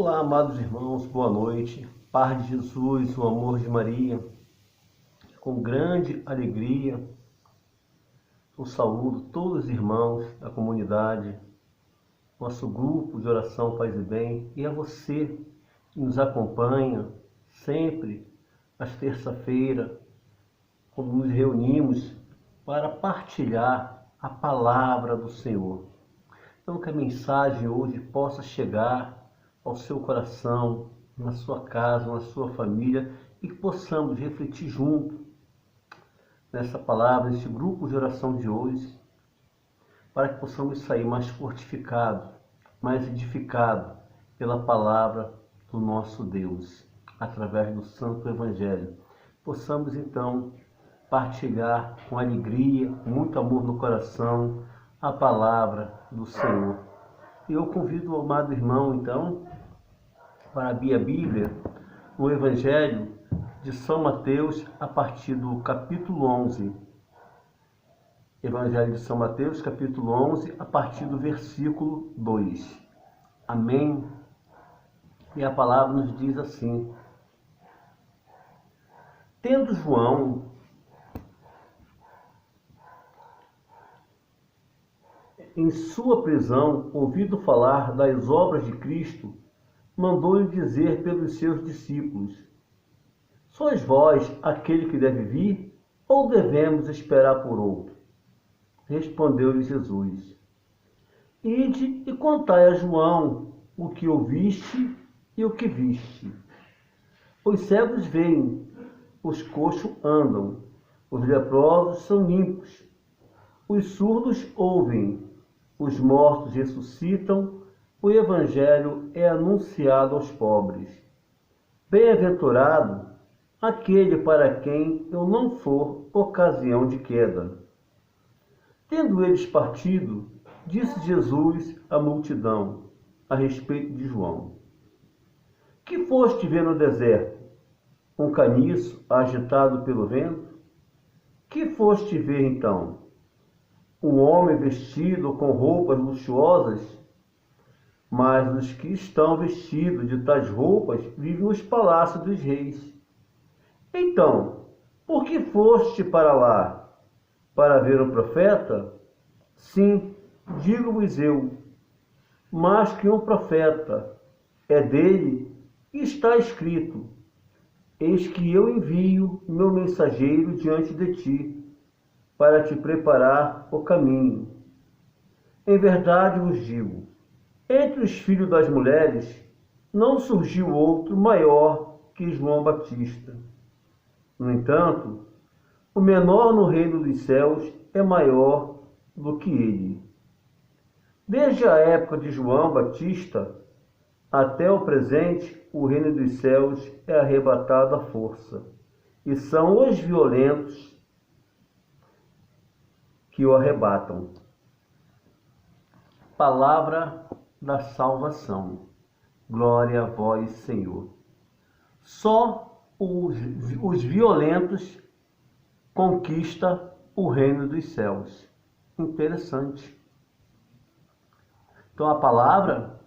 Olá, amados irmãos, boa noite. Paz de Jesus, o amor de Maria. Com grande alegria, eu saúdo todos os irmãos da comunidade, nosso grupo de oração Paz e Bem, e a você que nos acompanha sempre às terça-feiras, quando nos reunimos para partilhar a palavra do Senhor. Então, que a mensagem hoje possa chegar ao seu coração, na sua casa, na sua família, e que possamos refletir junto nessa palavra, nesse grupo de oração de hoje, para que possamos sair mais fortificados, mais edificados pela palavra do nosso Deus, através do Santo Evangelho. Possamos então partilhar com alegria, com muito amor no coração, a palavra do Senhor. E eu convido o amado irmão, então, para abrir a Bíblia, no Evangelho de São Mateus, a partir do capítulo 11. Evangelho de São Mateus, capítulo 11, a partir do versículo 2. Amém? E a palavra nos diz assim: Tendo João em sua prisão ouvido falar das obras de Cristo, mandou-lhe dizer pelos seus discípulos: Sois vós aquele que deve vir, ou devemos esperar por outro? Respondeu-lhe Jesus: Ide e contai a João o que ouviste e o que viste. Os cegos veem, os coxos andam, os leprosos são limpos, os surdos ouvem, os mortos ressuscitam, o Evangelho é anunciado aos pobres. Bem-aventurado aquele para quem eu não for ocasião de queda. Tendo eles partido, disse Jesus à multidão a respeito de João: Que foste ver no deserto? Um caniço agitado pelo vento? Que foste ver então? Um homem vestido com roupas luxuosas? Mas os que estão vestidos de tais roupas vivem nos palácios dos reis. Então, por que foste para lá? Para ver o profeta? Sim, digo-vos eu, mais que um profeta, é dele e está escrito: Eis que eu envio meu mensageiro diante de ti, para te preparar o caminho. Em verdade vos digo, entre os filhos das mulheres não surgiu outro maior que João Batista. No entanto, o menor no reino dos céus é maior do que ele. Desde a época de João Batista até o presente, o reino dos céus é arrebatado à força, e são os violentos que o arrebatam. Palavra da salvação. Glória a vós, Senhor. Só os violentos conquistam o reino dos céus. Interessante. Então a palavra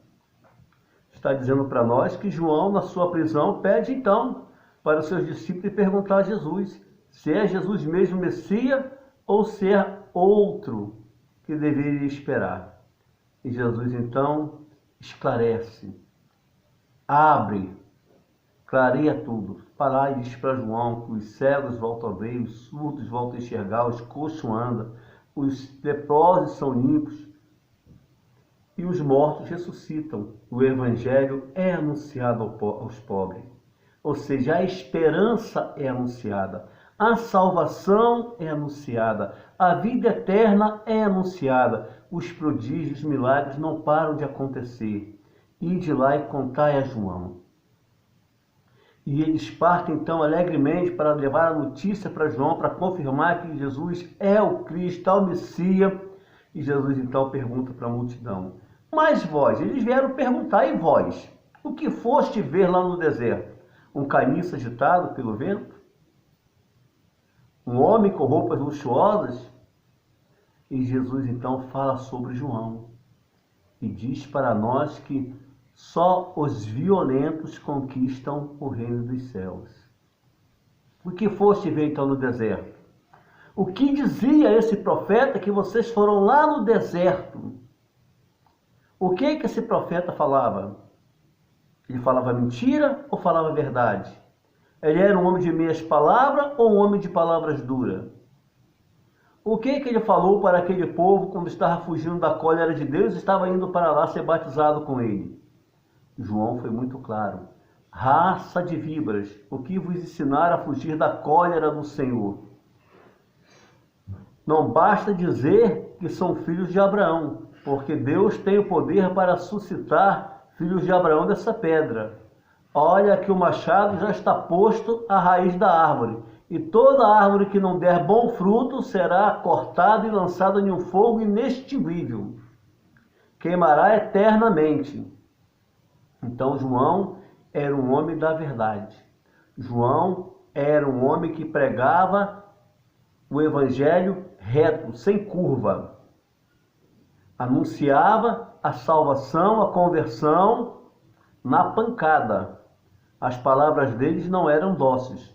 está dizendo para nós que João, na sua prisão, pede então para os seus discípulos perguntar a Jesus se é Jesus mesmo Messias ou se é outro que deveria esperar. E Jesus então esclarece, abre, clareia tudo. Para e diz para João que os cegos voltam a ver, os surdos voltam a enxergar, os coxos andam, os leprosos são limpos e os mortos ressuscitam. O Evangelho é anunciado aos pobres. Ou seja, a esperança é anunciada, a salvação é anunciada, a vida eterna é anunciada. Os prodígios, os milagres não param de acontecer. Ide lá e contai a João. E eles partem então alegremente para levar a notícia para João, para confirmar que Jesus é o Cristo, é o Messias. E Jesus então pergunta para a multidão: Mas vós, eles vieram perguntar, e vós? O que foste ver lá no deserto? Um caniço agitado pelo vento? Um homem com roupas luxuosas? E Jesus então fala sobre João e diz para nós que Só os violentos conquistam o reino dos céus. O que foste ver então no deserto? O que dizia esse profeta que vocês foram lá no deserto? O que esse profeta falava? Ele falava mentira ou falava verdade? Ele era um homem de meias palavras ou um homem de palavras duras? O que ele falou para aquele povo quando estava fugindo da cólera de Deus e estava indo para lá ser batizado com ele? João foi muito claro. Raça de víboras, o que vos ensinar a fugir da cólera do Senhor? Não basta dizer que são filhos de Abraão, porque Deus tem o poder para suscitar filhos de Abraão dessa pedra. Olha que o machado já está posto à raiz da árvore, e toda árvore que não der bom fruto será cortada e lançada em um fogo inextinguível. Queimará eternamente. Então João era um homem da verdade. João era um homem que pregava o evangelho reto, sem curva. Anunciava a salvação, a conversão na pancada. As palavras deles não eram doces.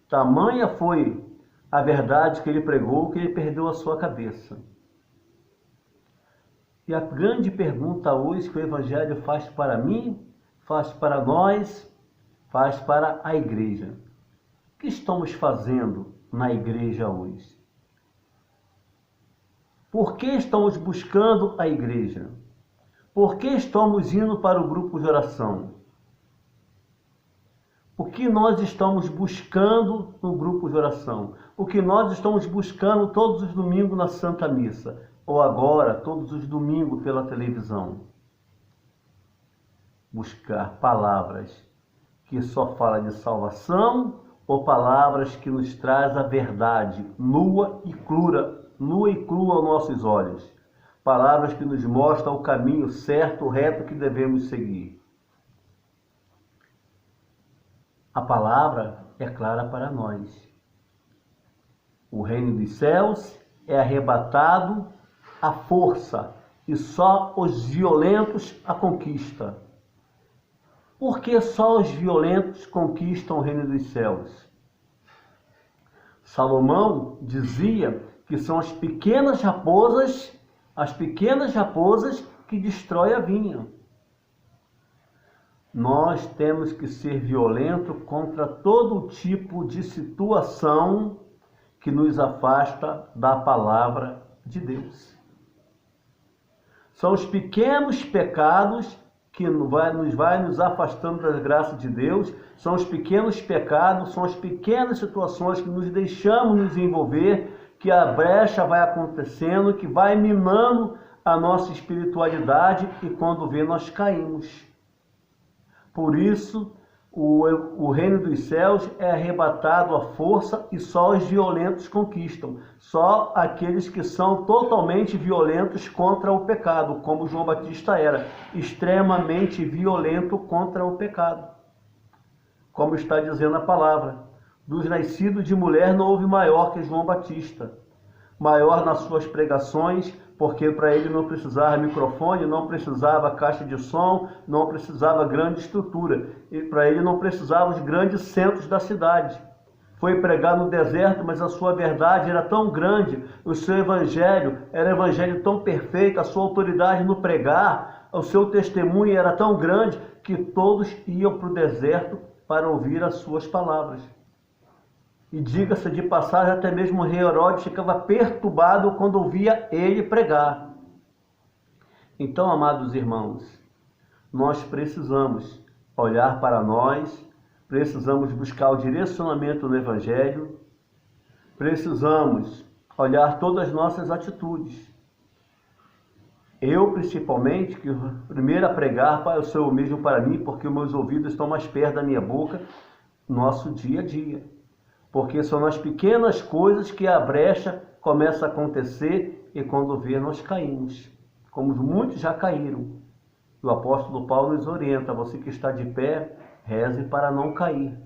Tamanha foi a verdade que ele pregou que ele perdeu a sua cabeça. E a grande pergunta hoje que o evangelho faz para mim, faz para nós, faz para a igreja. O que estamos fazendo na igreja hoje? Por que estamos buscando a igreja? Por que estamos indo para o grupo de oração? O que nós estamos buscando no grupo de oração? O que nós estamos buscando todos os domingos na Santa Missa? Ou agora, todos os domingos pela televisão? Buscar palavras que só falam de salvação ou palavras que nos traz a verdade nua e crua aos nossos olhos? Palavras que nos mostram o caminho certo, reto que devemos seguir. A palavra é clara para nós. O reino dos céus é arrebatado à força e só os violentos a conquistam. Por que só os violentos conquistam o reino dos céus? Salomão dizia que são as pequenas raposas que destroem a vinha. Nós temos que ser violentos contra todo tipo de situação que nos afasta da palavra de Deus. São os pequenos pecados que nos afastando das graças de Deus, são os pequenos pecados, são as pequenas situações que nos deixamos nos envolver, que a brecha vai acontecendo, que vai minando a nossa espiritualidade e quando vê nós caímos. Por isso, o reino dos céus é arrebatado à força e só os violentos conquistam. Só aqueles que são totalmente violentos contra o pecado, como João Batista era, extremamente violento contra o pecado. Como está dizendo a palavra, dos nascidos de mulher não houve maior que João Batista. Maior nas suas pregações, porque para ele não precisava microfone, não precisava caixa de som, não precisava grande estrutura. E para ele não precisava os grandes centros da cidade. Foi pregar no deserto, mas a sua verdade era tão grande, o seu evangelho era um evangelho tão perfeito, a sua autoridade no pregar, o seu testemunho era tão grande, que todos iam para o deserto para ouvir as suas palavras. E diga-se de passagem, até mesmo o rei Herodes ficava perturbado quando ouvia ele pregar. Então, amados irmãos, nós precisamos olhar para nós, precisamos buscar o direcionamento do Evangelho, precisamos olhar todas as nossas atitudes. Eu, principalmente, que primeiro a pregar, eu sou o mesmo para mim, porque os meus ouvidos estão mais perto da minha boca, nosso dia a dia. Porque são nas pequenas coisas que a brecha começa a acontecer e quando vê nós caímos. Como muitos já caíram. O apóstolo Paulo nos orienta, você que está de pé, reze para não cair.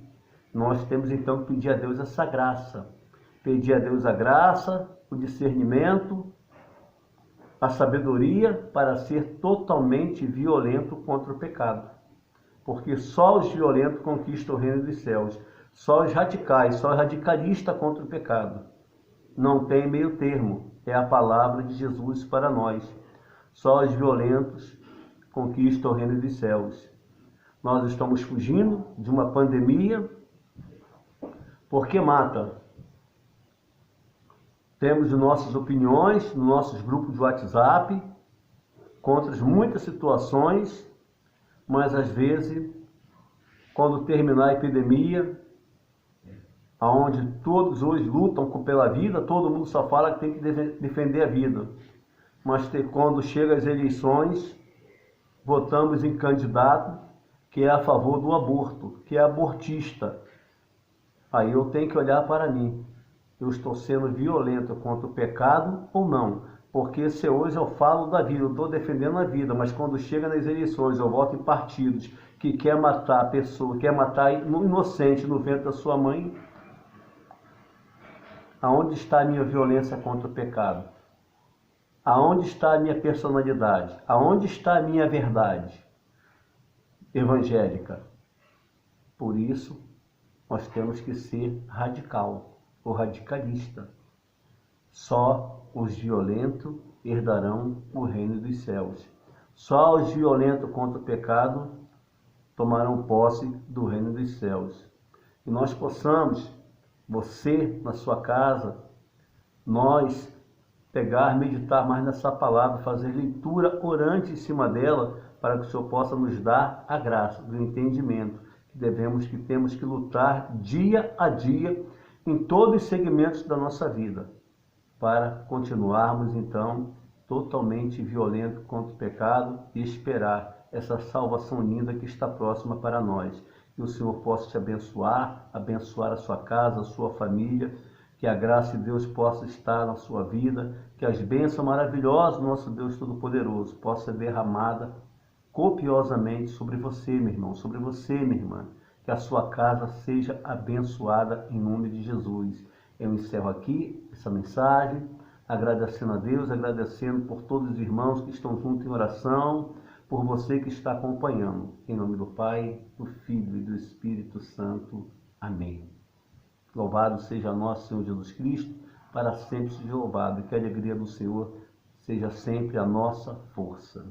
Nós temos então que pedir a Deus essa graça. Pedir a Deus a graça, o discernimento a sabedoria para ser totalmente violento contra o pecado. Porque só os violentos conquistam o reino dos céus. Só os radicais, só os radicalistas contra o pecado. Não tem meio termo. É a palavra de Jesus para nós. Só os violentos conquistam o reino dos céus. Nós estamos fugindo de uma pandemia porque mata. Temos nossas opiniões, nos nossos grupos de WhatsApp, contra muitas situações, mas às vezes, quando terminar a epidemia, onde todos hoje lutam pela vida, todo mundo só fala que tem que defender a vida. Mas quando chegam as eleições, votamos em candidato que é a favor do aborto, que é abortista. Aí eu tenho que olhar para mim. Eu estou sendo violento contra o pecado ou não? Porque se hoje eu falo da vida, eu estou defendendo a vida, mas quando chega nas eleições eu voto em partidos que quer matar a pessoa, quer matar um inocente no ventre da sua mãe, aonde está a minha violência contra o pecado? Aonde está a minha personalidade? Aonde está a minha verdade evangélica? Por isso, nós temos que ser radical ou radicalista. Só os violentos herdarão o reino dos céus. Só os violentos contra o pecado tomarão posse do reino dos céus. E nós possamos, você na sua casa, nós pegar, meditar mais nessa palavra, fazer leitura orante em cima dela, para que o Senhor possa nos dar a graça do entendimento que temos que lutar dia a dia em todos os segmentos da nossa vida, para continuarmos então totalmente violentos contra o pecado e esperar essa salvação linda que está próxima para nós. Que o Senhor possa te abençoar, abençoar a sua casa, a sua família, que a graça de Deus possa estar na sua vida, que as bênçãos maravilhosas do nosso Deus Todo-Poderoso possa ser derramada copiosamente sobre você, meu irmão, sobre você, minha irmã. Que a sua casa seja abençoada em nome de Jesus. Eu encerro aqui essa mensagem, agradecendo a Deus, agradecendo por todos os irmãos que estão juntos em oração, por você que está acompanhando. Em nome do Pai, do Filho e do Espírito Santo. Amém. Louvado seja nosso Senhor Jesus Cristo, para sempre seja louvado. Que a alegria do Senhor seja sempre a nossa força.